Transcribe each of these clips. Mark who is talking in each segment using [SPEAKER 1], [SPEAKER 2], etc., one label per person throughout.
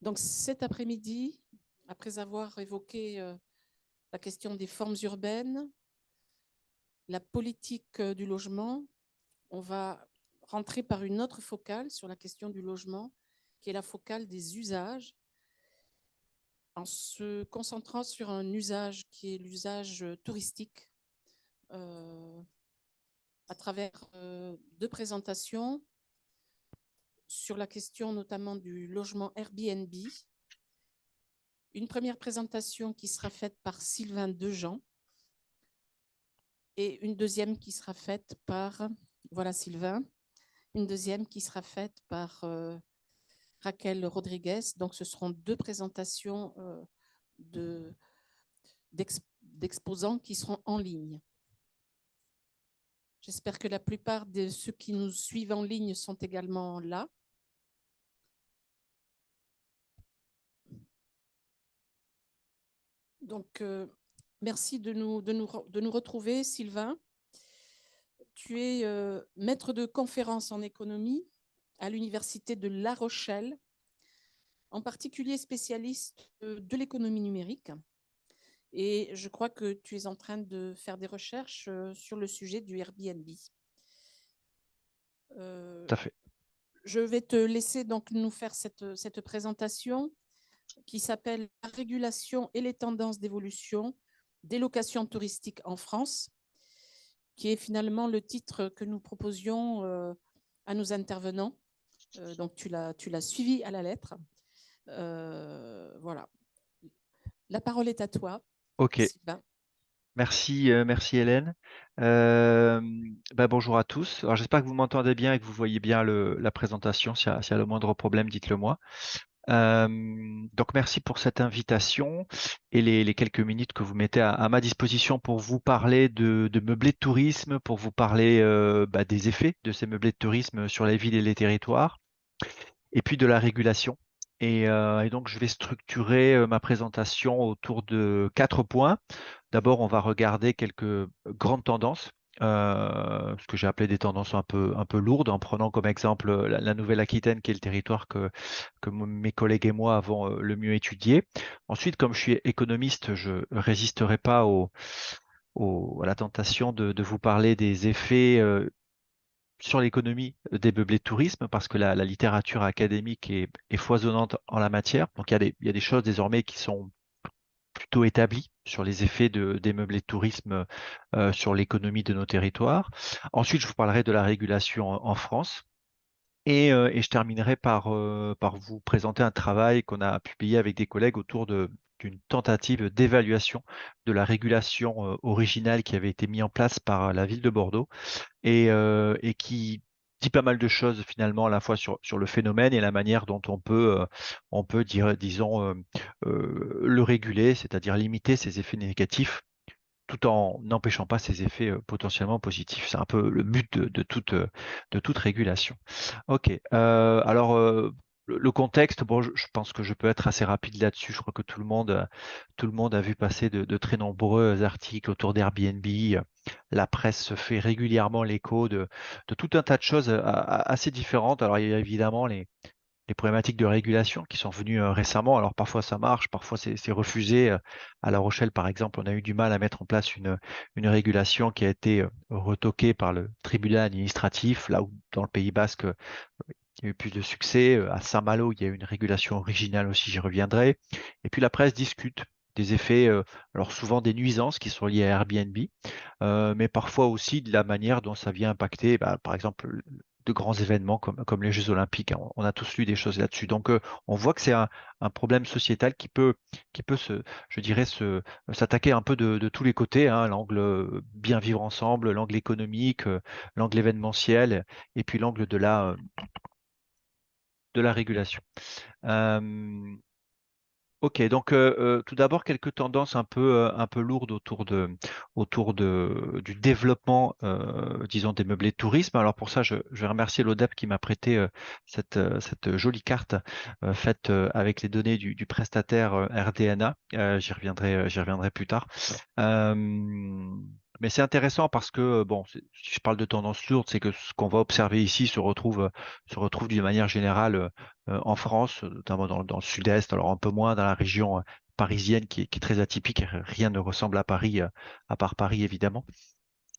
[SPEAKER 1] Donc cet après-midi, après avoir évoqué la question des formes urbaines, la politique du logement, on va rentrer par une autre focale sur la question du logement, qui est la focale des usages, en se concentrant sur un usage qui est l'usage touristique, à travers deux présentations sur la question notamment du logement Airbnb. Une première présentation qui sera faite par Sylvain Dejean et une deuxième qui sera faite par, voilà Sylvain, une deuxième qui sera faite par Raquel Rodriguez. Donc ce seront deux présentations d'exposants qui seront en ligne. J'espère que la plupart de ceux qui nous suivent en ligne sont également là. Donc, merci de nous retrouver, Sylvain. Tu es maître de conférences en économie à l'Université de La Rochelle, en particulier spécialiste de l'économie numérique. Et je crois que tu es en train de faire des recherches sur le sujet du Airbnb.
[SPEAKER 2] Tout à fait.
[SPEAKER 1] Je vais te laisser donc nous faire cette présentation qui s'appelle « La régulation et les tendances d'évolution des locations touristiques en France », qui est finalement le titre que nous proposions à nos intervenants. Donc, tu l'as suivi à la lettre. Voilà. La parole est à toi,
[SPEAKER 2] Ok.
[SPEAKER 1] Sylvain.
[SPEAKER 2] Merci Hélène. Bonjour à tous. Alors j'espère que vous m'entendez bien et que vous voyez bien la présentation. S'il y a le moindre problème, dites-le moi. Donc merci pour cette invitation et les quelques minutes que vous mettez à ma disposition pour vous parler de meublés de tourisme, pour vous parler des effets de ces meublés de tourisme sur les villes et les territoires, et puis de la régulation. Et donc, je vais structurer ma présentation autour de 4 points. D'abord, on va regarder quelques grandes tendances, ce que j'ai appelé des tendances un peu lourdes, en prenant comme exemple la Nouvelle-Aquitaine, qui est le territoire que mes collègues et moi avons le mieux étudié. Ensuite, comme je suis économiste, je ne résisterai pas à la tentation de vous parler des effets sur l'économie des meublés de tourisme parce que la littérature académique est foisonnante en la matière. Donc il y a des choses désormais qui sont plutôt établies sur les effets des meublés de tourisme sur l'économie de nos territoires. Ensuite, je vous parlerai de la régulation en France. Et je terminerai par vous présenter un travail qu'on a publié avec des collègues autour d'une tentative d'évaluation de la régulation originale qui avait été mise en place par la ville de Bordeaux et qui dit pas mal de choses finalement à la fois sur le phénomène et la manière dont on peut dire, disons, le réguler, c'est-à-dire limiter ses effets négatifs tout en n'empêchant pas ses effets potentiellement positifs. C'est un peu le but de toute régulation. Ok, le contexte, bon, je pense que je peux être assez rapide là-dessus. Je crois que tout le monde a vu passer de très nombreux articles autour d'Airbnb. La presse se fait régulièrement l'écho de tout un tas de choses assez différentes. Alors, il y a évidemment les problématiques de régulation qui sont venues récemment. Alors parfois ça marche, parfois c'est refusé. À La Rochelle, par exemple, on a eu du mal à mettre en place une régulation qui a été retoquée par le tribunal administratif, là où dans le Pays Basque, il y a eu plus de succès. À Saint-Malo, il y a eu une régulation originale aussi, j'y reviendrai. Et puis la presse discute des effets, alors souvent des nuisances qui sont liées à Airbnb, mais parfois aussi de la manière dont ça vient impacter, par exemple, de grands événements comme les Jeux Olympiques. On a tous lu des choses là-dessus. Donc, on voit que c'est un problème sociétal qui peut je dirais, s'attaquer un peu de tous les côtés, hein, l'angle bien vivre ensemble, l'angle économique, l'angle événementiel, et puis l'angle de la régulation. Euh, Ok, donc tout d'abord quelques tendances un peu lourdes du développement, disons, des meublés de tourisme. Alors pour ça, je vais remercier l'ODEP qui m'a prêté cette jolie carte faite avec les données du prestataire RDNA. J'y reviendrai plus tard. Mais c'est intéressant parce que, bon, si je parle de tendance lourde, c'est que ce qu'on va observer ici se retrouve d'une manière générale en France, notamment dans le sud-est, alors un peu moins dans la région parisienne qui est très atypique. Rien ne ressemble à Paris, à part Paris évidemment.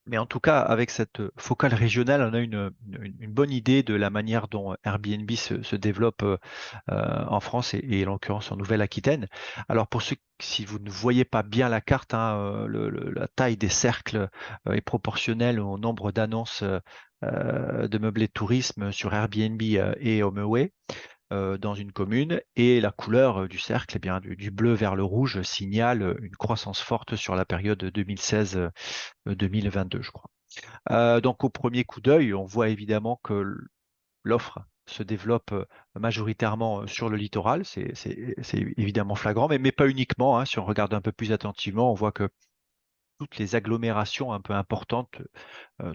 [SPEAKER 2] Mais en tout cas, avec cette focale régionale, on a une bonne idée de la manière dont Airbnb se développe en France et en l'occurrence en Nouvelle-Aquitaine. Alors pour ceux, si vous ne voyez pas bien la carte, hein, la taille des cercles est proportionnelle au nombre d'annonces de meublés de tourisme sur Airbnb et HomeAway dans une commune, et la couleur du cercle, eh bien, du bleu vers le rouge, signale une croissance forte sur la période 2016-2022, je crois. Donc au premier coup d'œil, on voit évidemment que l'offre se développe majoritairement sur le littoral. C'est évidemment flagrant, mais pas uniquement, hein. Si on regarde un peu plus attentivement, on voit que toutes les agglomérations un peu importantes,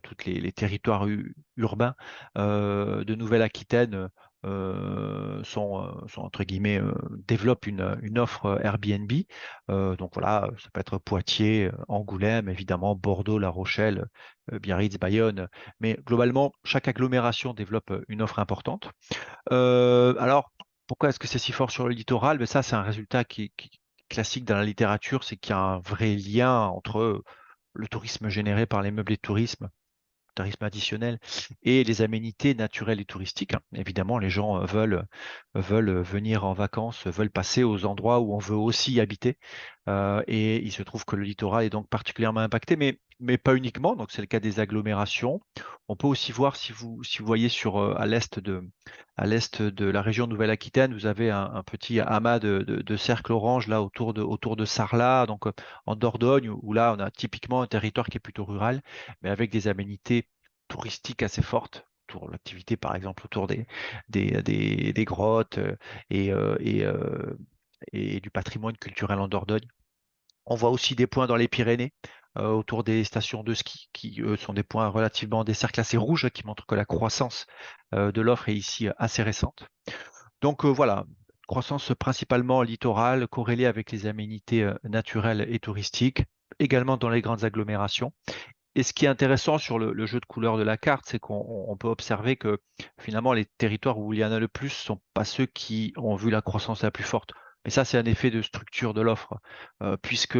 [SPEAKER 2] toutes les territoires urbains de Nouvelle-Aquitaine sont entre guillemets développent une offre Airbnb. Donc voilà, ça peut être Poitiers, Angoulême, évidemment Bordeaux, La Rochelle, Biarritz, Bayonne. Mais globalement, chaque agglomération développe une offre importante. Alors, pourquoi est-ce que c'est si fort sur le littoral? Mais ça, c'est un résultat qui est classique dans la littérature, c'est qu'il y a un vrai lien entre le tourisme généré par les meublés de tourisme additionnel et les aménités naturelles et touristiques, hein. Évidemment, les gens veulent venir en vacances, veulent passer aux endroits où on veut aussi habiter. Et il se trouve que le littoral est donc particulièrement impacté, mais pas uniquement. Donc, c'est le cas des agglomérations. On peut aussi voir, si vous voyez à l'est de la région Nouvelle-Aquitaine, vous avez un petit amas de cercles orange là autour de Sarlat, donc en Dordogne, où là, on a typiquement un territoire qui est plutôt rural, mais avec des aménités touristiques assez fortes. Autour de l'activité, par exemple, autour des grottes et, euh, et, euh, et du patrimoine culturel en Dordogne. On voit aussi des points dans les Pyrénées, autour des stations de ski, qui eux sont des points relativement, des cercles assez rouges, qui montrent que la croissance de l'offre est ici assez récente. Donc voilà, croissance principalement littorale, corrélée avec les aménités naturelles et touristiques, également dans les grandes agglomérations. Et ce qui est intéressant sur le jeu de couleurs de la carte, c'est qu'on peut observer que finalement les territoires où il y en a le plus sont pas ceux qui ont vu la croissance la plus forte. Mais ça, c'est un effet de structure de l'offre, puisque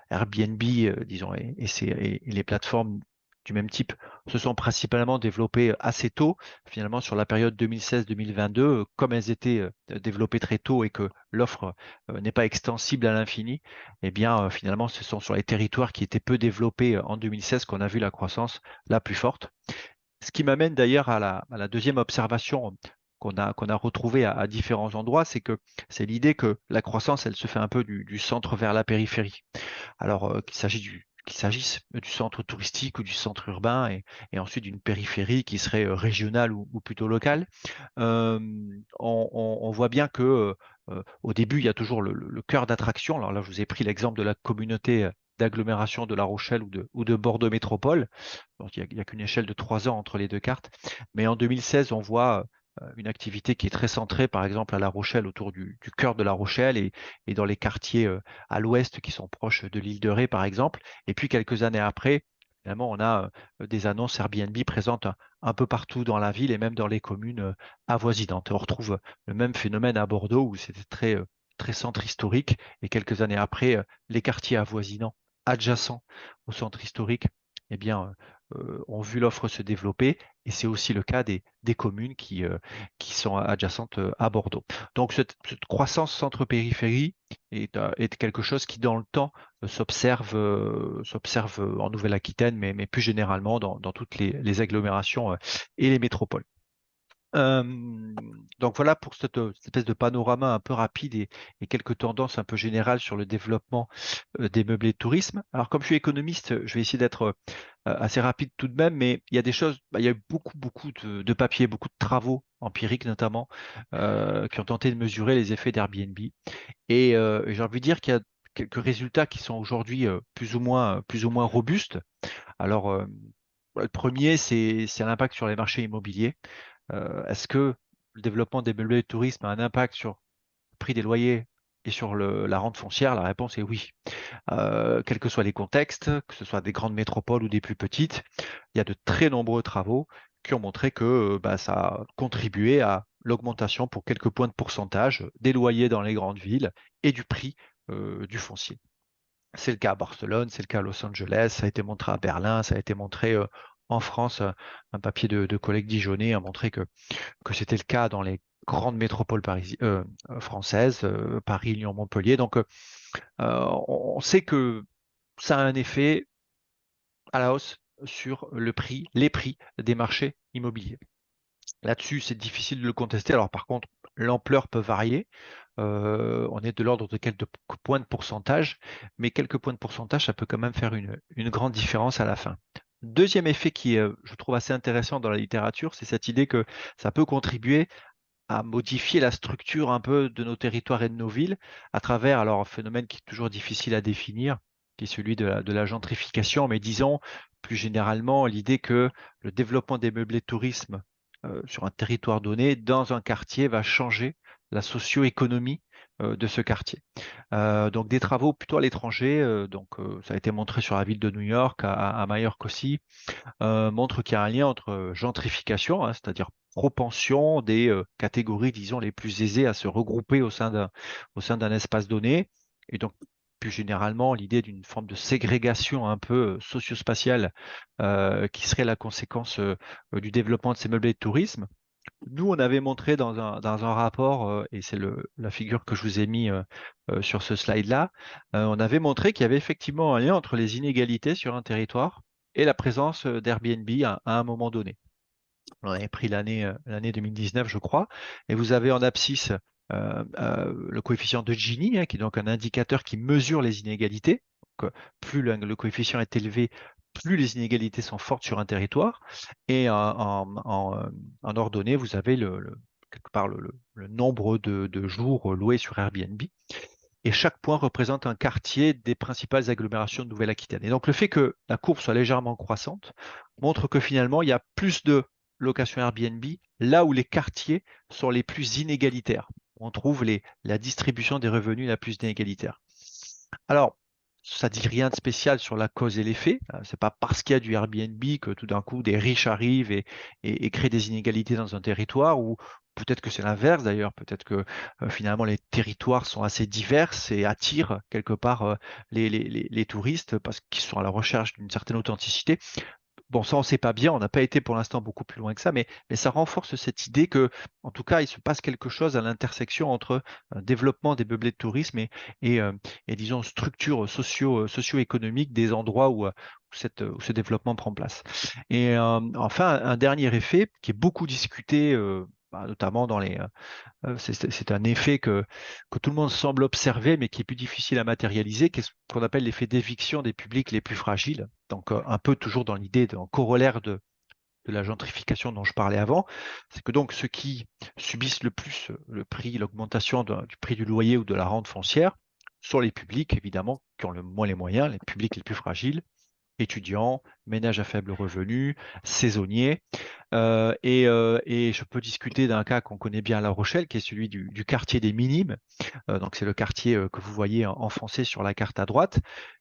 [SPEAKER 2] Airbnb, disons, et les plateformes du même type se sont principalement développées assez tôt, finalement sur la période 2016-2022, comme elles étaient développées très tôt et que l'offre n'est pas extensible à l'infini. Eh bien, finalement, ce sont sur les territoires qui étaient peu développés en 2016 qu'on a vu la croissance la plus forte. Ce qui m'amène d'ailleurs à la deuxième observation qu'on a retrouvée à différents endroits, c'est que c'est l'idée que la croissance, elle se fait un peu du centre vers la périphérie. Alors, qu'il s'agisse du centre touristique ou du centre urbain et ensuite d'une périphérie qui serait régionale ou plutôt locale. Euh, on voit bien que au début, il y a toujours le cœur d'attraction. Alors là, je vous ai pris l'exemple de la communauté d'agglomération de La Rochelle ou de Bordeaux Métropole. Donc, il n'y a qu'une échelle de 3 ans entre les deux cartes. Mais en 2016, on voit une activité qui est très centrée, par exemple, à La Rochelle, autour du cœur de La Rochelle et dans les quartiers à l'ouest qui sont proches de l'île de Ré, par exemple. Et puis, quelques années après, finalement, on a des annonces Airbnb présentes un peu partout dans la ville et même dans les communes avoisinantes. On retrouve le même phénomène à Bordeaux où c'était très centre historique et quelques années après, les quartiers avoisinants adjacents au centre historique, eh bien, ont vu l'offre se développer et c'est aussi le cas des communes qui sont adjacentes à Bordeaux. Donc, cette croissance centre-périphérie est quelque chose qui, dans le temps, s'observe en Nouvelle-Aquitaine, mais plus généralement dans toutes les agglomérations et les métropoles. Euh, donc voilà pour cette espèce de panorama un peu rapide et quelques tendances un peu générales sur le développement des meublés de tourisme. Alors comme je suis économiste, je vais essayer d'être assez rapide tout de même, mais il y a des choses, il y a eu beaucoup de papiers, beaucoup de travaux empiriques notamment, qui ont tenté de mesurer les effets d'Airbnb. Et j'ai envie de dire qu'il y a quelques résultats qui sont aujourd'hui plus ou moins robustes. Alors le premier, c'est l'impact sur les marchés immobiliers. Est-ce que le développement des meublés de tourisme a un impact sur le prix des loyers? Et sur la rente foncière, la réponse est oui. Quels que soient les contextes, que ce soit des grandes métropoles ou des plus petites, il y a de très nombreux travaux qui ont montré que ça a contribué à l'augmentation pour quelques points de pourcentage des loyers dans les grandes villes et du prix du foncier. C'est le cas à Barcelone, c'est le cas à Los Angeles, ça a été montré à Berlin, ça a été montré en France. Un papier de collègues dijonnais a montré que c'était le cas dans les grandes métropoles françaises, Paris, Lyon, Montpellier. Donc, on sait que ça a un effet à la hausse sur les prix des marchés immobiliers. Là-dessus, c'est difficile de le contester. Alors, par contre, l'ampleur peut varier. On est de l'ordre de quelques points de pourcentage, mais quelques points de pourcentage, ça peut quand même faire une grande différence à la fin. Deuxième effet qui est, je trouve, assez intéressant dans la littérature, c'est cette idée que ça peut contribuer à modifier la structure un peu de nos territoires et de nos villes à travers alors un phénomène qui est toujours difficile à définir, qui est celui de la gentrification, mais disons plus généralement l'idée que le développement des meublés de tourisme sur un territoire donné, dans un quartier, va changer la socio-économie de ce quartier. Donc des travaux plutôt à l'étranger, ça a été montré sur la ville de New York, à Majorque aussi, montre qu'il y a un lien entre gentrification, hein, c'est-à-dire propension des catégories, disons, les plus aisées à se regrouper au sein d'un espace donné, et donc plus généralement l'idée d'une forme de ségrégation un peu socio-spatiale qui serait la conséquence du développement de ces meublés de tourisme. Nous, on avait montré dans un rapport, et c'est la figure que je vous ai mis sur ce slide-là, on avait montré qu'il y avait effectivement un lien entre les inégalités sur un territoire et la présence d'Airbnb à un moment donné. On avait pris l'année 2019, je crois, et vous avez en abscisse le coefficient de Gini, hein, qui est donc un indicateur qui mesure les inégalités. Donc, plus le coefficient est élevé, plus les inégalités sont fortes sur un territoire. Et en ordonnée, vous avez quelque part le nombre de jours loués sur Airbnb. Et chaque point représente un quartier des principales agglomérations de Nouvelle-Aquitaine. Et donc le fait que la courbe soit légèrement croissante montre que finalement, il y a plus de locations Airbnb là où les quartiers sont les plus inégalitaires. On trouve la distribution des revenus la plus inégalitaire. Alors, ça dit rien de spécial sur la cause et l'effet. C'est pas parce qu'il y a du Airbnb que tout d'un coup des riches arrivent et créent des inégalités dans un territoire, ou peut-être que c'est l'inverse d'ailleurs. Peut-être que finalement les territoires sont assez divers et attirent quelque part les touristes parce qu'ils sont à la recherche d'une certaine authenticité. Bon, ça, on ne sait pas bien, on n'a pas été pour l'instant beaucoup plus loin que ça, mais ça renforce cette idée que, en tout cas, il se passe quelque chose à l'intersection entre un développement des meublés de tourisme et, disons, structure socio-économique des endroits où ce développement prend place. Et enfin, un dernier effet qui est beaucoup discuté, notamment dans c'est un effet que tout le monde semble observer, mais qui est plus difficile à matérialiser, qui est ce qu'on appelle l'effet d'éviction des publics les plus fragiles. Donc, un peu toujours dans l'idée d'un corollaire de la gentrification dont je parlais avant, c'est que donc ceux qui subissent le plus l'augmentation du prix du loyer ou de la rente foncière, sont les publics, évidemment, qui ont le moins les moyens, les publics les plus fragiles, étudiants, ménages à faible revenu, saisonniers. Et je peux discuter d'un cas qu'on connaît bien à La Rochelle, qui est celui du quartier des Minimes. Donc c'est le quartier que vous voyez enfoncé sur la carte à droite,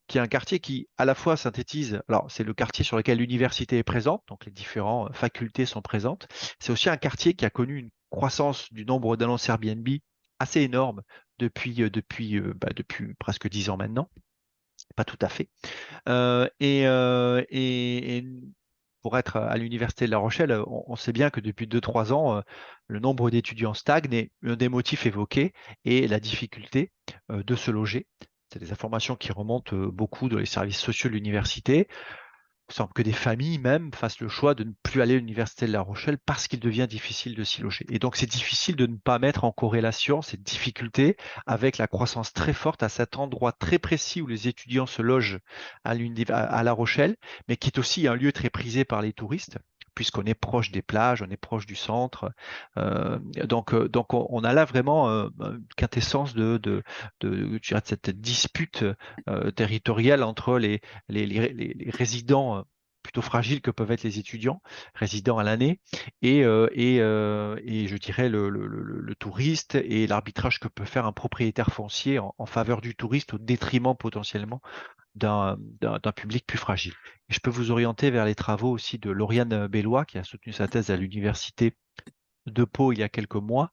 [SPEAKER 2] qui est un quartier qui à la fois synthétise, alors c'est le quartier sur lequel l'université est présente, donc les différentes facultés sont présentes. C'est aussi un quartier qui a connu une croissance du nombre d'annonces Airbnb assez énorme depuis presque 10 ans maintenant. Pas tout à fait. Et pour être à l'université de La Rochelle, on sait bien que depuis 2-3 ans, le nombre d'étudiants stagne et un des motifs évoqués est la difficulté de se loger. C'est des informations qui remontent beaucoup dans les services sociaux de l'université. Il semble que des familles même fassent le choix de ne plus aller à l'université de La Rochelle parce qu'il devient difficile de s'y loger. Et donc c'est difficile de ne pas mettre en corrélation cette difficulté avec la croissance très forte à cet endroit très précis où les étudiants se logent à La Rochelle, mais qui est aussi un lieu très prisé par les touristes, puisqu'on est proche des plages, on est proche du centre. Donc on a là vraiment une quintessence je dirais, de cette dispute territoriale entre les résidents plutôt fragiles que peuvent être les étudiants résidant à l'année et je dirais le touriste et l'arbitrage que peut faire un propriétaire foncier en faveur du touriste au détriment potentiellement d'un public plus fragile. Et je peux vous orienter vers les travaux aussi de Lauriane Bellois, qui a soutenu sa thèse à l'université de Pau il y a quelques mois,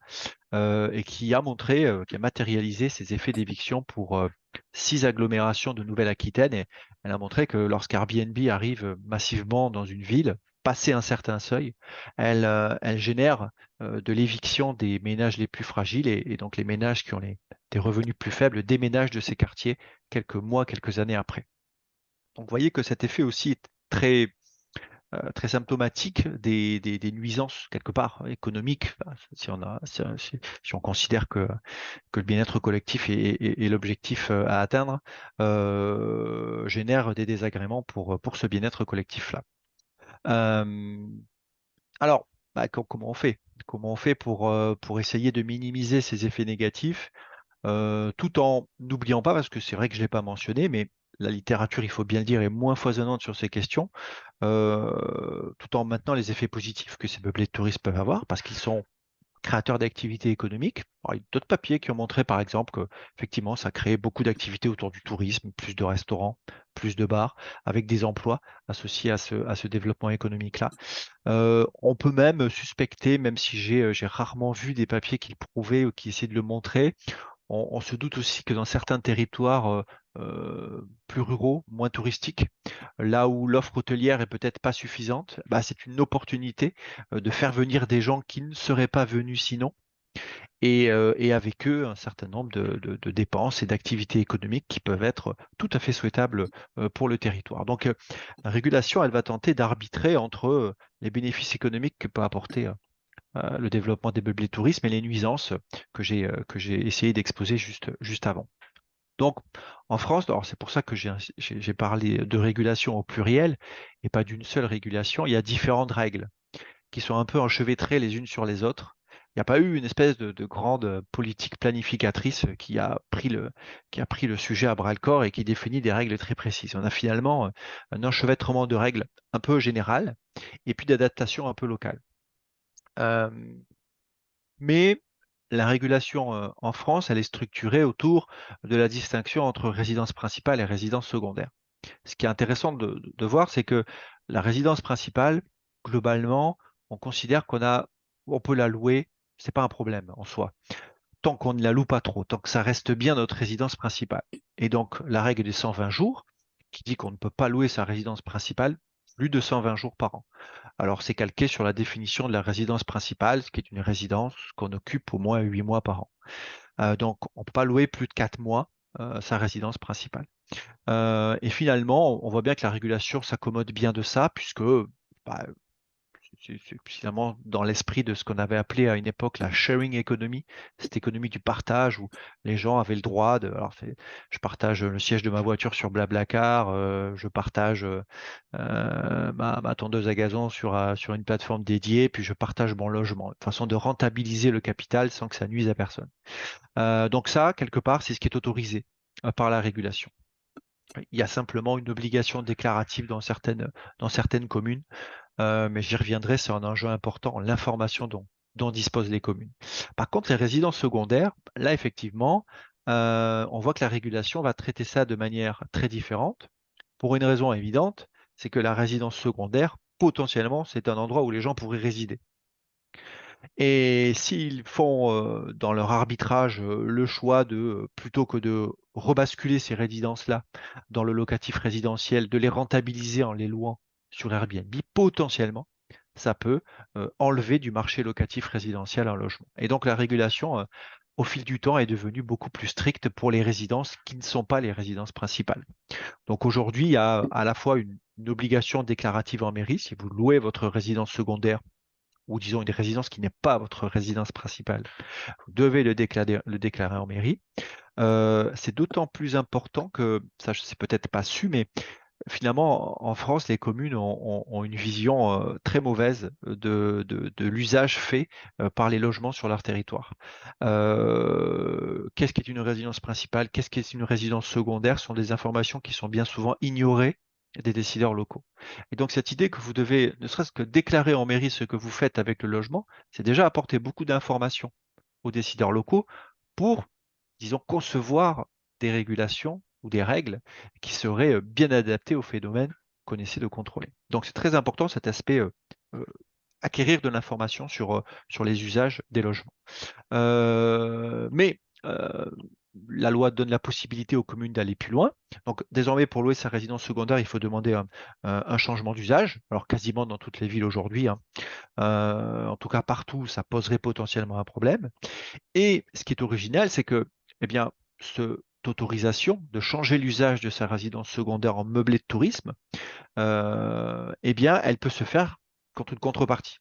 [SPEAKER 2] et qui a montré, qui a matérialisé ces effets d'éviction pour 6 agglomérations de Nouvelle-Aquitaine. Et elle a montré que lorsqu'Airbnb arrive massivement dans une ville, passé un certain seuil, elle génère de l'éviction des ménages les plus fragiles et donc les ménages qui ont des revenus plus faibles déménagent de ces quartiers quelques mois, quelques années après. Donc vous voyez que cet effet aussi est très symptomatique des nuisances quelque part économiques, enfin, si on considère que le bien-être collectif est l'objectif à atteindre, génère des désagréments pour ce bien-être collectif-là. Euh, alors, comment on fait? Comment on fait pour essayer de minimiser ces effets négatifs, tout en n'oubliant pas, parce que c'est vrai que je ne l'ai pas mentionné, mais la littérature, il faut bien le dire, est moins foisonnante sur ces questions, tout en maintenant les effets positifs que ces peuplés de touristes peuvent avoir, parce qu'ils sont créateurs d'activités économiques. Alors, il y a d'autres papiers qui ont montré, par exemple, que effectivement, ça crée beaucoup d'activités autour du tourisme, plus de restaurants, plus de bars, avec des emplois associés à ce développement économique-là. On peut même suspecter, même si j'ai rarement vu des papiers qui le prouvaient ou qui essaient de le montrer, on se doute aussi que dans certains territoires plus ruraux, moins touristiques, là où l'offre hôtelière est peut-être pas suffisante, bah, c'est une opportunité de faire venir des gens qui ne seraient pas venus sinon, et avec eux un certain nombre de dépenses et d'activités économiques qui peuvent être tout à fait souhaitables pour le territoire. Donc, la régulation, elle va tenter d'arbitrer entre les bénéfices économiques que peut apporter le développement des meublés de tourisme et les nuisances que j'ai essayé d'exposer juste avant. Donc, en France, alors c'est pour ça que j'ai parlé de régulation au pluriel et pas d'une seule régulation. Il y a différentes règles qui sont un peu enchevêtrées les unes sur les autres. Il n'y a pas eu une espèce de grande politique planificatrice qui a pris le sujet à bras-le-corps et qui définit des règles très précises. On a finalement un enchevêtrement de règles un peu générales et puis d'adaptations un peu locales. Euh, mais la régulation en France, elle est structurée autour de la distinction entre résidence principale et résidence secondaire. Ce qui est intéressant de voir, c'est que la résidence principale, globalement, on considère on peut la louer, c'est pas un problème en soi, tant qu'on ne la loue pas trop, tant que ça reste bien notre résidence principale. Et donc, la règle des 120 jours, qui dit qu'on ne peut pas louer sa résidence principale plus de 120 jours par an. Alors, c'est calqué sur la définition de la résidence principale, ce qui est une résidence qu'on occupe au moins 8 mois par an. Donc, on ne peut pas louer plus de 4 mois sa résidence principale. Et finalement, on voit bien que la régulation s'accommode bien de ça, puisque bah, c'est finalement dans l'esprit de ce qu'on avait appelé à une époque la sharing economy, cette économie du partage où les gens avaient le droit je partage le siège de ma voiture sur Blablacar, je partage ma tondeuse à gazon sur une plateforme dédiée, puis je partage mon logement, une façon de rentabiliser le capital sans que ça nuise à personne. Donc ça, quelque part, c'est ce qui est autorisé par la régulation. Il y a simplement une obligation déclarative dans certaines communes, mais j'y reviendrai, c'est un enjeu important, l'information dont disposent les communes. Par contre, les résidences secondaires, là, effectivement, on voit que la régulation va traiter ça de manière très différente, pour une raison évidente, c'est que la résidence secondaire, potentiellement, c'est un endroit où les gens pourraient résider. Et s'ils font dans leur arbitrage le choix plutôt que de rebasculer ces résidences-là dans le locatif résidentiel, de les rentabiliser en les louant sur Airbnb, potentiellement, ça peut enlever du marché locatif résidentiel un logement. Et donc la régulation, au fil du temps, est devenue beaucoup plus stricte pour les résidences qui ne sont pas les résidences principales. Donc aujourd'hui, il y a à la fois une obligation déclarative en mairie, si vous louez votre résidence secondaire ou disons une résidence qui n'est pas votre résidence principale, vous devez le déclarer en mairie. C'est d'autant plus important que, ça je sais peut-être pas su, mais finalement en France, les communes ont une vision très mauvaise de l'usage fait par les logements sur leur territoire. Qu'est-ce qui est une résidence principale? Qu'est-ce qui est une résidence secondaire? Ce sont des informations qui sont bien souvent ignorées des décideurs locaux. Et donc cette idée que vous devez, ne serait-ce que déclarer en mairie ce que vous faites avec le logement, c'est déjà apporter beaucoup d'informations aux décideurs locaux pour, disons, concevoir des régulations ou des règles qui seraient bien adaptées au phénomène qu'on essaie de contrôler. Donc c'est très important cet aspect acquérir de l'information sur les usages des logements. Mais la loi donne la possibilité aux communes d'aller plus loin. Donc désormais, pour louer sa résidence secondaire, il faut demander un changement d'usage. Alors quasiment dans toutes les villes aujourd'hui, hein. En tout cas partout, ça poserait potentiellement un problème. Et ce qui est original, c'est que, eh bien, cette autorisation de changer l'usage de sa résidence secondaire en meublé de tourisme, eh bien, elle peut se faire contre une contrepartie.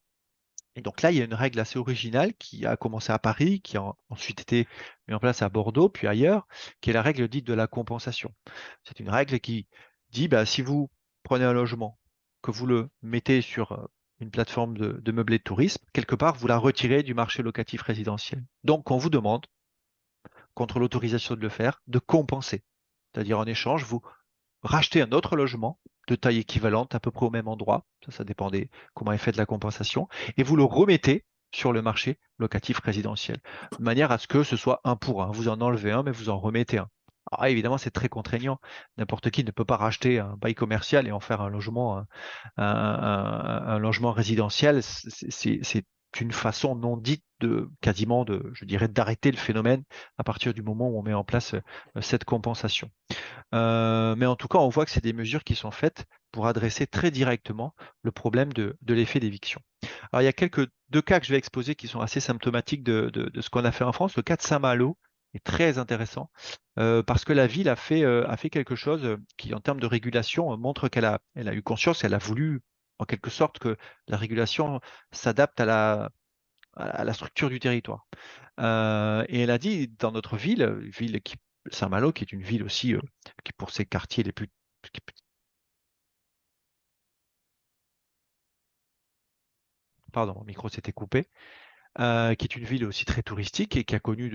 [SPEAKER 2] Et donc là, il y a une règle assez originale qui a commencé à Paris, qui a ensuite été mise en place à Bordeaux, puis ailleurs, qui est la règle dite de la compensation. C'est une règle qui dit, bah, si vous prenez un logement, que vous le mettez sur une plateforme de meublé de tourisme, quelque part, vous la retirez du marché locatif résidentiel. Donc, on vous demande, contre l'autorisation de le faire, de compenser. C'est-à-dire, en échange, vous racheter un autre logement de taille équivalente, à peu près au même endroit, ça dépendait comment est faite la compensation, et vous le remettez sur le marché locatif résidentiel, de manière à ce que ce soit un pour un. Vous en enlevez un, mais vous en remettez un. Alors évidemment, c'est très contraignant. N'importe qui ne peut pas racheter un bail commercial et en faire un logement, un logement résidentiel. C'est une façon non dite de quasiment de, je dirais, d'arrêter le phénomène à partir du moment où on met en place cette compensation. Mais en tout cas, on voit que c'est des mesures qui sont faites pour adresser très directement le problème de l'effet d'éviction. Alors, il y a deux cas que je vais exposer qui sont assez symptomatiques de ce qu'on a fait en France. Le cas de Saint-Malo est très intéressant parce que la ville a fait quelque chose qui, en termes de régulation, montre elle a eu conscience, elle a voulu, en quelque sorte, que la régulation s'adapte à la structure du territoire. Et elle a dit, dans notre ville qui, Saint-Malo, qui est une ville aussi, qui pour ses quartiers les plus... Pardon, mon micro s'était coupé. Qui est une ville aussi très touristique et qui a connu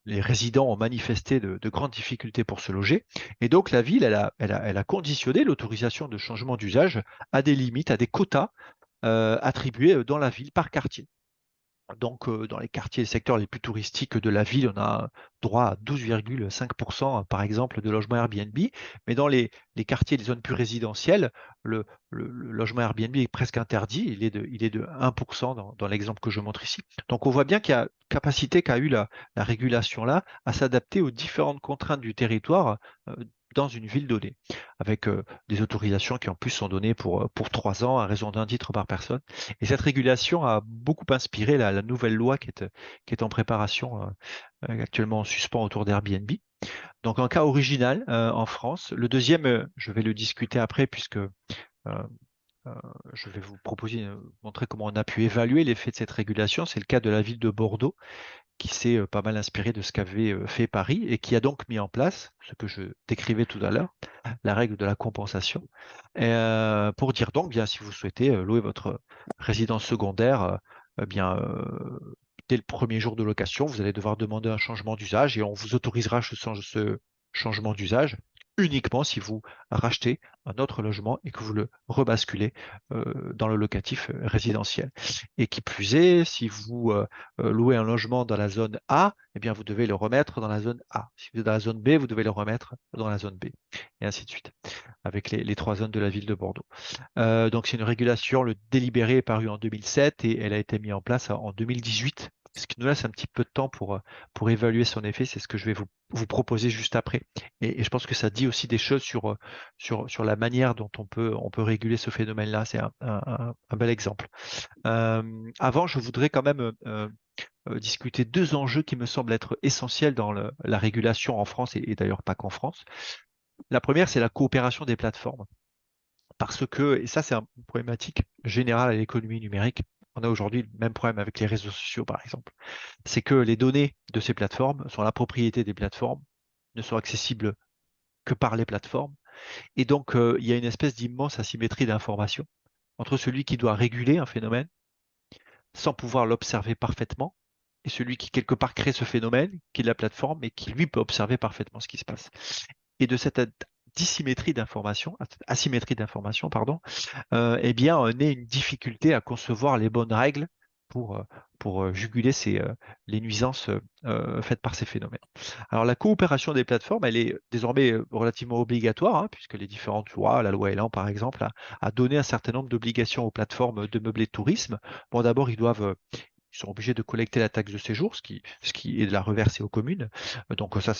[SPEAKER 2] les résidents ont manifesté de grandes difficultés pour se loger. Et donc la ville, elle a conditionné l'autorisation de changement d'usage à des limites, à des quotas attribués dans la ville par quartier. Donc, dans les quartiers et secteurs les plus touristiques de la ville, on a droit à 12,5% par exemple de logements Airbnb. Mais dans les quartiers, les zones plus résidentielles, le logement Airbnb est presque interdit. Il est de 1% dans l'exemple que je montre ici. Donc, on voit bien qu'il y a capacité qu'a eu la régulation là à s'adapter aux différentes contraintes du territoire dans une ville donnée, avec des autorisations qui en plus sont données pour 3 ans à raison d'un titre par personne. Et cette régulation a beaucoup inspiré la nouvelle loi qui est en préparation, actuellement en suspens autour d'Airbnb. Donc un cas original en France. Le deuxième, je vais le discuter après puisque je vais vous proposer, montrer comment on a pu évaluer l'effet de cette régulation. C'est le cas de la ville de Bordeaux qui s'est pas mal inspiré de ce qu'avait fait Paris et qui a donc mis en place ce que je décrivais tout à l'heure, la règle de la compensation, pour dire donc, bien, si vous souhaitez louer votre résidence secondaire, bien, dès le premier jour de location, vous allez devoir demander un changement d'usage et on vous autorisera ce changement d'usage uniquement si vous rachetez un autre logement et que vous le rebasculez dans le locatif résidentiel. Et qui plus est, si vous louez un logement dans la zone A, eh bien, vous devez le remettre dans la zone A. Si vous êtes dans la zone B, vous devez le remettre dans la zone B, et ainsi de suite, avec les trois zones de la ville de Bordeaux. Donc, c'est une régulation, le délibéré est paru en 2007 et elle a été mise en place en 2018, ce qui nous laisse un petit peu de temps pour évaluer son effet. C'est ce que je vais vous proposer juste après. Et je pense que ça dit aussi des choses sur la manière dont on peut réguler ce phénomène-là. C'est un bel exemple. Avant, je voudrais quand même discuter deux enjeux qui me semblent être essentiels dans la régulation en France et d'ailleurs pas qu'en France. La première, c'est la coopération des plateformes. Parce que, et ça c'est une problématique générale à l'économie numérique, on a aujourd'hui le même problème avec les réseaux sociaux par exemple, c'est que les données de ces plateformes sont la propriété des plateformes, ne sont accessibles que par les plateformes, et donc il y a une espèce d'immense asymétrie d'information entre celui qui doit réguler un phénomène sans pouvoir l'observer parfaitement, et celui qui quelque part crée ce phénomène, qui est la plateforme, et qui lui peut observer parfaitement ce qui se passe. Et de cette asymétrie d'information, pardon, eh bien, naît une difficulté à concevoir les bonnes règles pour, juguler les nuisances faites par ces phénomènes. Alors, la coopération des plateformes, elle est désormais relativement obligatoire, hein, puisque les différentes lois, la loi Elan par exemple, a donné un certain nombre d'obligations aux plateformes de meublés de tourisme. Bon, d'abord, ils sont obligés de collecter la taxe de séjour, ce qui est de la reverser aux communes. Donc ça,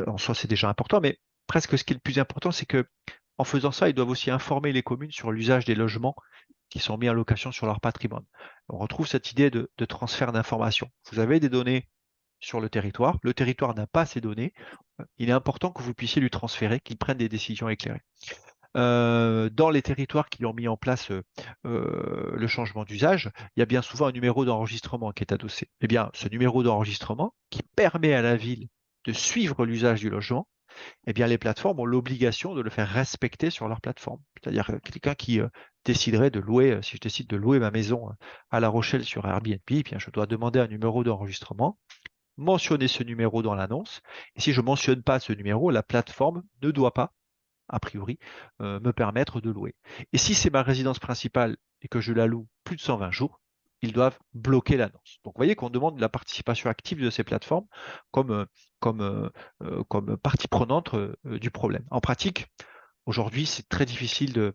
[SPEAKER 2] en soi, c'est déjà important. Mais presque ce qui est le plus important, c'est que en faisant ça, ils doivent aussi informer les communes sur l'usage des logements qui sont mis en location sur leur patrimoine. On retrouve cette idée de transfert d'informations. Vous avez des données sur le territoire n'a pas ces données, il est important que vous puissiez lui transférer, qu'il prenne des décisions éclairées. Dans les territoires qui ont mis en place le changement d'usage, il y a bien souvent un numéro d'enregistrement qui est adossé. Eh bien, ce numéro d'enregistrement qui permet à la ville de suivre l'usage du logement, eh bien, les plateformes ont l'obligation de le faire respecter sur leur plateforme. C'est-à-dire quelqu'un qui déciderait de louer, si je décide de louer ma maison à La Rochelle sur Airbnb, eh bien, je dois demander un numéro d'enregistrement, mentionner ce numéro dans l'annonce. Et si je ne mentionne pas ce numéro, la plateforme ne doit pas, a priori, me permettre de louer. Et si c'est ma résidence principale et que je la loue plus de 120 jours, ils doivent bloquer l'annonce. Donc, vous voyez qu'on demande la participation active de ces plateformes comme, comme partie prenante du problème. En pratique, aujourd'hui, c'est très difficile de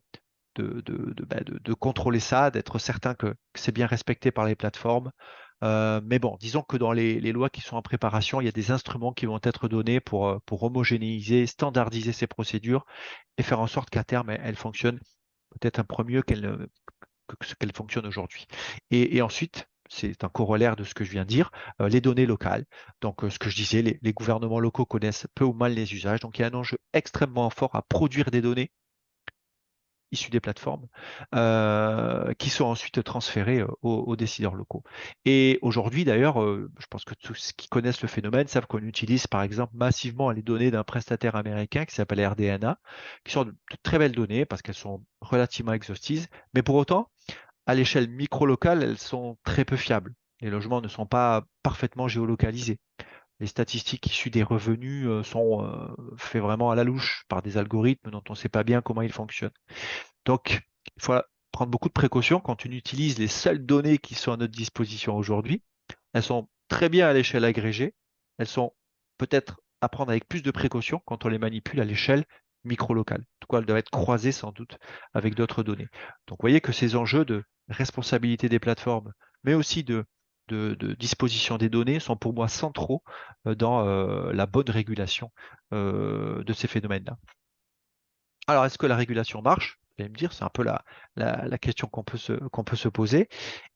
[SPEAKER 2] contrôler ça, d'être certain que c'est bien respecté par les plateformes. Mais bon, disons que dans les lois qui sont en préparation, il y a des instruments qui vont être donnés pour homogénéiser, standardiser ces procédures et faire en sorte qu'à terme, elles fonctionnent peut-être un peu mieux que ce qu'elles fonctionnent aujourd'hui. Et ensuite, c'est un corollaire de ce que je viens de dire, les données locales. Donc, ce que je disais, les gouvernements locaux connaissent peu ou mal les usages. Donc, il y a un enjeu extrêmement fort à produire des données issus des plateformes, qui sont ensuite transférés aux décideurs locaux. Et aujourd'hui, d'ailleurs, je pense que tous ceux qui connaissent le phénomène savent qu'on utilise, par exemple, massivement les données d'un prestataire américain qui s'appelle RDNA, qui sont de très belles données parce qu'elles sont relativement exhaustives, mais pour autant, à l'échelle micro-locale, elles sont très peu fiables. Les logements ne sont pas parfaitement géolocalisés. Les statistiques issues des revenus sont faits vraiment à la louche par des algorithmes dont on ne sait pas bien comment ils fonctionnent. Donc, il faut prendre beaucoup de précautions quand on utilise les seules données qui sont à notre disposition aujourd'hui. Elles sont très bien à l'échelle agrégée. Elles sont peut-être à prendre avec plus de précautions quand on les manipule à l'échelle micro-locale. En tout cas, elles doivent être croisées sans doute avec d'autres données. Donc, vous voyez que ces enjeux de responsabilité des plateformes, mais aussi de disposition des données sont pour moi centraux dans la bonne régulation de ces phénomènes-là. Alors, est-ce que la régulation marche? Vous allez me dire, c'est un peu la question qu'on peut se poser.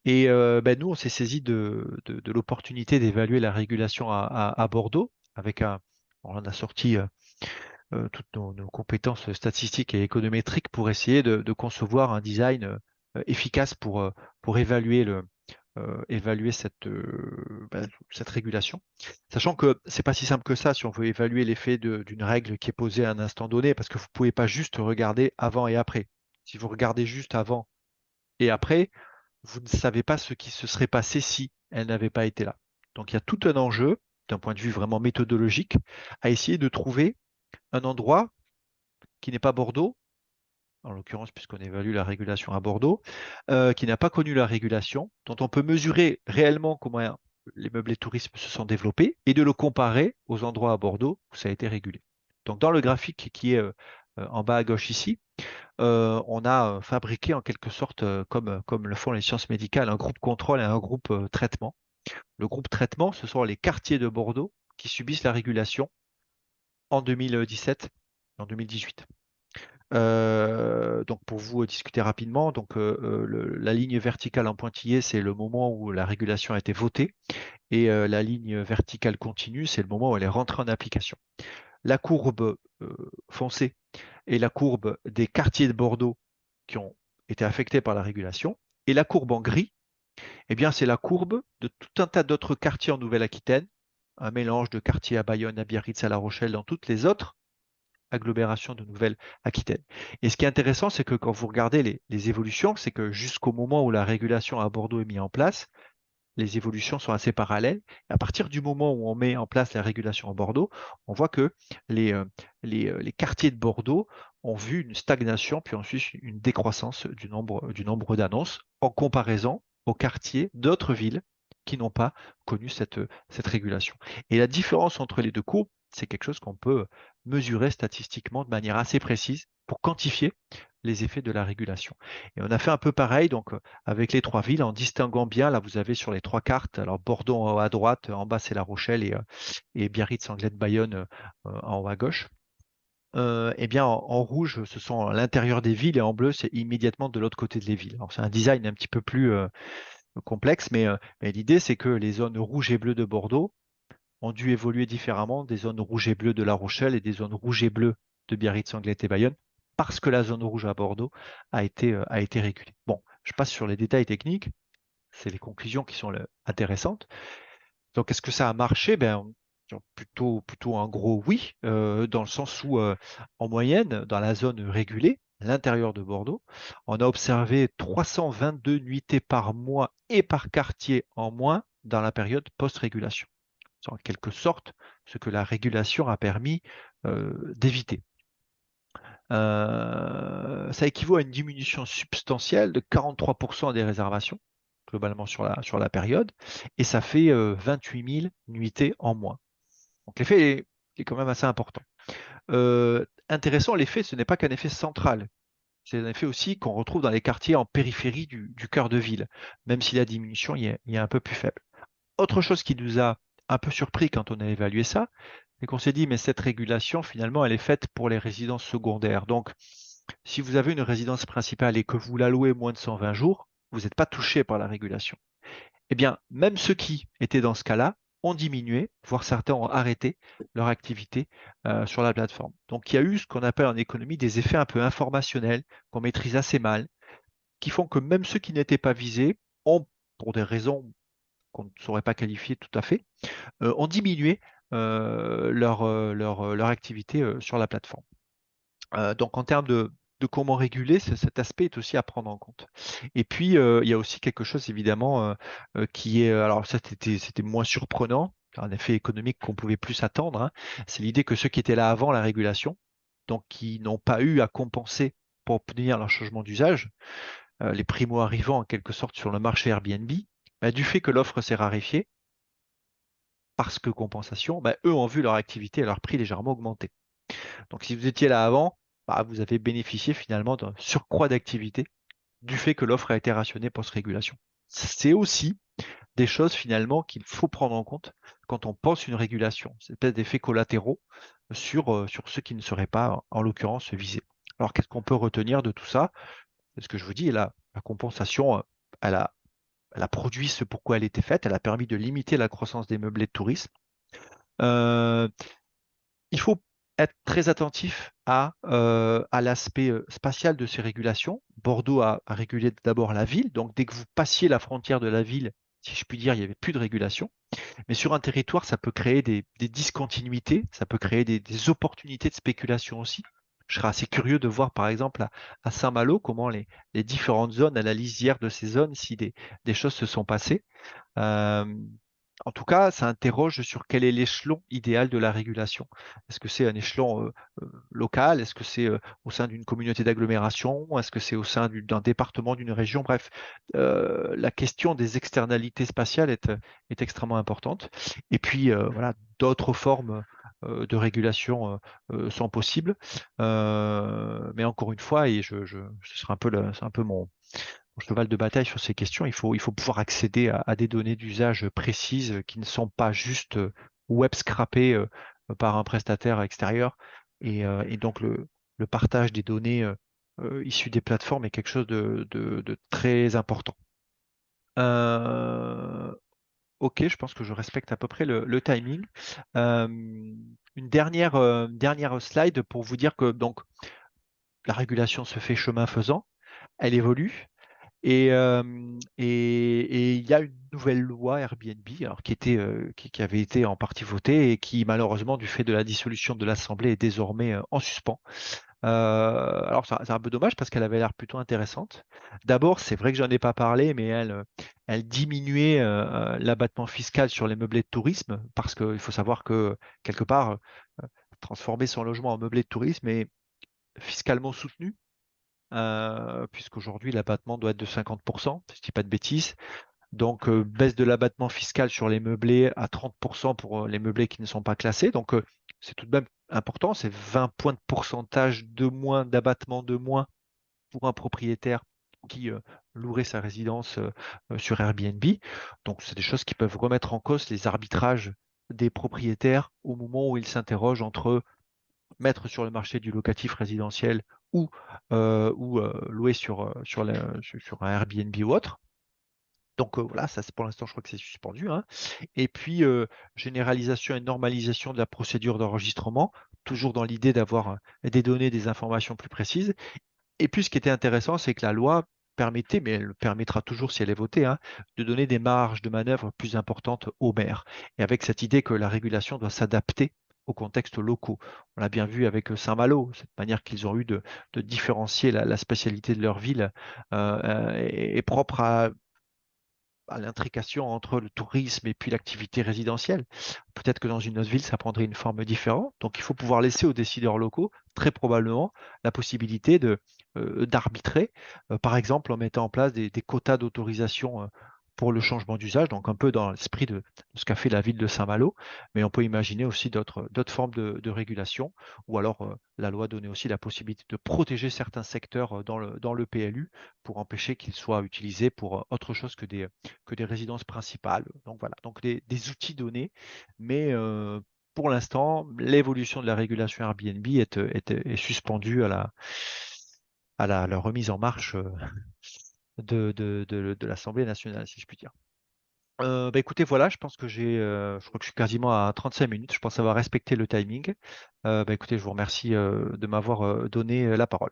[SPEAKER 2] Et ben, nous, on s'est saisi de l'opportunité d'évaluer la régulation à Bordeaux on a sorti toutes nos compétences statistiques et économétriques pour essayer de concevoir un design efficace pour évaluer cette régulation. Sachant que c'est pas si simple que ça si on veut évaluer l'effet d'une règle qui est posée à un instant donné, parce que vous pouvez pas juste regarder avant et après. Si vous regardez juste avant et après, vous ne savez pas ce qui se serait passé si elle n'avait pas été là. Donc il y a tout un enjeu, d'un point de vue vraiment méthodologique, à essayer de trouver un endroit qui n'est pas Bordeaux, en l'occurrence puisqu'on évalue la régulation à Bordeaux, qui n'a pas connu la régulation, dont on peut mesurer réellement comment les meublés tourisme se sont développés et de le comparer aux endroits à Bordeaux où ça a été régulé. Donc dans le graphique qui est en bas à gauche ici, on a fabriqué en quelque sorte, comme le font les sciences médicales, un groupe contrôle et un groupe traitement. Le groupe traitement, ce sont les quartiers de Bordeaux qui subissent la régulation en 2017 et en 2018. Donc pour vous discuter rapidement, donc la ligne verticale en pointillé, c'est le moment où la régulation a été votée, et la ligne verticale continue, c'est le moment où elle est rentrée en application. La courbe foncée est la courbe des quartiers de Bordeaux qui ont été affectés par la régulation, et la courbe en gris, eh bien c'est la courbe de tout un tas d'autres quartiers en Nouvelle-Aquitaine, un mélange de quartiers à Bayonne, à Biarritz, à La Rochelle, dans toutes les autres agglomération de Nouvelle-Aquitaine. Et ce qui est intéressant, c'est que quand vous regardez les évolutions, c'est que jusqu'au moment où la régulation à Bordeaux est mise en place, les évolutions sont assez parallèles. À partir du moment où on met en place la régulation à Bordeaux, on voit que les, euh, les quartiers de Bordeaux ont vu une stagnation, puis ensuite une décroissance du nombre d'annonces en comparaison aux quartiers d'autres villes qui n'ont pas connu cette régulation. Et la différence entre les deux courbes, c'est quelque chose qu'on peut mesurer statistiquement de manière assez précise pour quantifier les effets de la régulation. Et on a fait un peu pareil donc avec les trois villes en distinguant bien, là vous avez sur les trois cartes, alors Bordeaux en haut à droite, en bas c'est La Rochelle et Biarritz, Anglette, Bayonne en haut à gauche. Eh bien, en rouge, ce sont l'intérieur des villes et en bleu, c'est immédiatement de l'autre côté des villes. Alors, c'est un design un petit peu plus complexe, mais l'idée, c'est que les zones rouges et bleues de Bordeaux ont dû évoluer différemment des zones rouges et bleues de La Rochelle et des zones rouges et bleues de Biarritz, Anglette et Bayonne, parce que la zone rouge à Bordeaux a été régulée. Bon, je passe sur les détails techniques, c'est les conclusions qui sont intéressantes. Donc, est-ce que ça a marché? Ben, plutôt un gros oui, dans le sens où, en moyenne, dans la zone régulée, l'intérieur de Bordeaux, on a observé 322 nuitées par mois et par quartier en moins dans la période post-régulation. C'est en quelque sorte ce que la régulation a permis d'éviter. Ça équivaut à une diminution substantielle de 43% des réservations, globalement sur la période, et ça fait 28 000 nuitées en moins. Donc l'effet est quand même assez important. Intéressant, l'effet, ce n'est pas qu'un effet central, c'est un effet aussi qu'on retrouve dans les quartiers en périphérie du cœur de ville, même si la diminution y est un peu plus faible. Autre chose qui nous a un peu surpris quand on a évalué ça, c'est qu'on s'est dit, mais cette régulation, finalement, elle est faite pour les résidences secondaires. Donc, si vous avez une résidence principale et que vous la louez moins de 120 jours, vous n'êtes pas touché par la régulation. Eh bien, même ceux qui étaient dans ce cas-là ont diminué, voire certains ont arrêté leur activité sur la plateforme. Donc, il y a eu ce qu'on appelle en économie des effets un peu informationnels qu'on maîtrise assez mal, qui font que même ceux qui n'étaient pas visés ont, pour des raisons qu'on ne saurait pas qualifier tout à fait, ont diminué leur activité sur la plateforme. Donc en termes de comment réguler, cet aspect est aussi à prendre en compte. Et puis, il y a aussi quelque chose évidemment qui est, alors ça c'était moins surprenant, un effet économique qu'on pouvait plus s'attendre, hein. C'est l'idée que ceux qui étaient là avant la régulation, donc qui n'ont pas eu à compenser pour obtenir leur changement d'usage, les primo-arrivants en quelque sorte sur le marché Airbnb, bah, du fait que l'offre s'est raréfiée, parce que compensation, bah, eux ont vu leur activité et leur prix légèrement augmenter. Donc si vous étiez là avant, bah, vous avez bénéficié finalement d'un surcroît d'activité du fait que l'offre a été rationnée post-régulation. C'est aussi des choses finalement qu'il faut prendre en compte quand on pense une régulation, c'est peut-être des effets collatéraux sur ceux qui ne seraient pas, en l'occurrence, visés. Alors qu'est-ce qu'on peut retenir de tout ça? C'est ce que je vous dis, la compensation, elle a, elle a produit ce pourquoi elle était faite, elle a permis de limiter la croissance des meublés de tourisme. Euh, il faut être très attentif à l'aspect spatial de ces régulations. Bordeaux a régulé d'abord la ville, donc dès que vous passiez la frontière de la ville, si je puis dire, il n'y avait plus de régulation. Mais sur un territoire, ça peut créer des discontinuités, ça peut créer des opportunités de spéculation aussi. Je serais assez curieux de voir, par exemple, à Saint-Malo, comment les différentes zones, à la lisière de ces zones, si des choses se sont passées. Euh, En tout cas, ça interroge sur quel est l'échelon idéal de la régulation. Est-ce que c'est un échelon local? Est-ce que c'est au sein d'une communauté d'agglomération? Est-ce que c'est au sein d'un département, d'une région? Bref, la question des externalités spatiales est extrêmement importante. Et puis, voilà, d'autres formes de régulation sont possibles. Mais encore une fois, et ce sera un peu, c'est un peu mon cheval de bataille sur ces questions, il faut pouvoir accéder à des données d'usage précises qui ne sont pas juste web scrapées par un prestataire extérieur. Et donc le partage des données issues des plateformes est quelque chose de très important. Euh, ok, je pense que je respecte à peu près le timing. Euh, une dernière slide pour vous dire que donc la régulation se fait chemin faisant, elle évolue. Et il y a une nouvelle loi Airbnb alors, qui avait été en partie votée et qui, malheureusement, du fait de la dissolution de l'Assemblée, est désormais en suspens. Alors, c'est un peu dommage parce qu'elle avait l'air plutôt intéressante. D'abord, c'est vrai que j'en ai pas parlé, mais elle diminuait l'abattement fiscal sur les meublés de tourisme parce qu'il faut savoir que quelque part, transformer son logement en meublé de tourisme est fiscalement soutenu, puisqu'aujourd'hui, l'abattement doit être de 50%, si je dis pas de bêtises. Donc, baisse de l'abattement fiscal sur les meublés à 30% pour les meublés qui ne sont pas classés. Donc, c'est tout de même important. C'est 20 points de pourcentage de moins, d'abattement de moins pour un propriétaire qui louerait sa résidence sur Airbnb. Donc, c'est des choses qui peuvent remettre en cause les arbitrages des propriétaires au moment où ils s'interrogent entre mettre sur le marché du locatif résidentiel ou louer sur un Airbnb ou autre. Donc voilà, ça c'est pour l'instant, je crois que c'est suspendu, hein. Et puis, généralisation et normalisation de la procédure d'enregistrement, toujours dans l'idée d'avoir des données, des informations plus précises. Et puis, ce qui était intéressant, c'est que la loi permettait, mais elle le permettra toujours si elle est votée, hein, de donner des marges de manœuvre plus importantes aux maires. Et avec cette idée que la régulation doit s'adapter aux contextes locaux. On l'a bien vu avec Saint-Malo, cette manière qu'ils ont eu de différencier la spécialité de leur ville est propre à l'intrication entre le tourisme et puis l'activité résidentielle. Peut-être que dans une autre ville, ça prendrait une forme différente. Donc, il faut pouvoir laisser aux décideurs locaux, très probablement, la possibilité d'arbitrer, par exemple en mettant en place des quotas d'autorisation pour le changement d'usage, donc un peu dans l'esprit de ce qu'a fait la ville de Saint-Malo, mais on peut imaginer aussi d'autres formes de régulation, ou alors la loi donnait aussi la possibilité de protéger certains secteurs dans le PLU pour empêcher qu'ils soient utilisés pour autre chose que des résidences principales. Donc voilà, donc des outils donnés, mais pour l'instant, l'évolution de la régulation Airbnb est suspendue à la remise en marche de l'Assemblée nationale, si je puis dire. Bah écoutez, voilà, je pense que je crois que je suis quasiment à 35 minutes. Je pense avoir respecté le timing. Bah écoutez, je vous remercie de m'avoir donné la parole.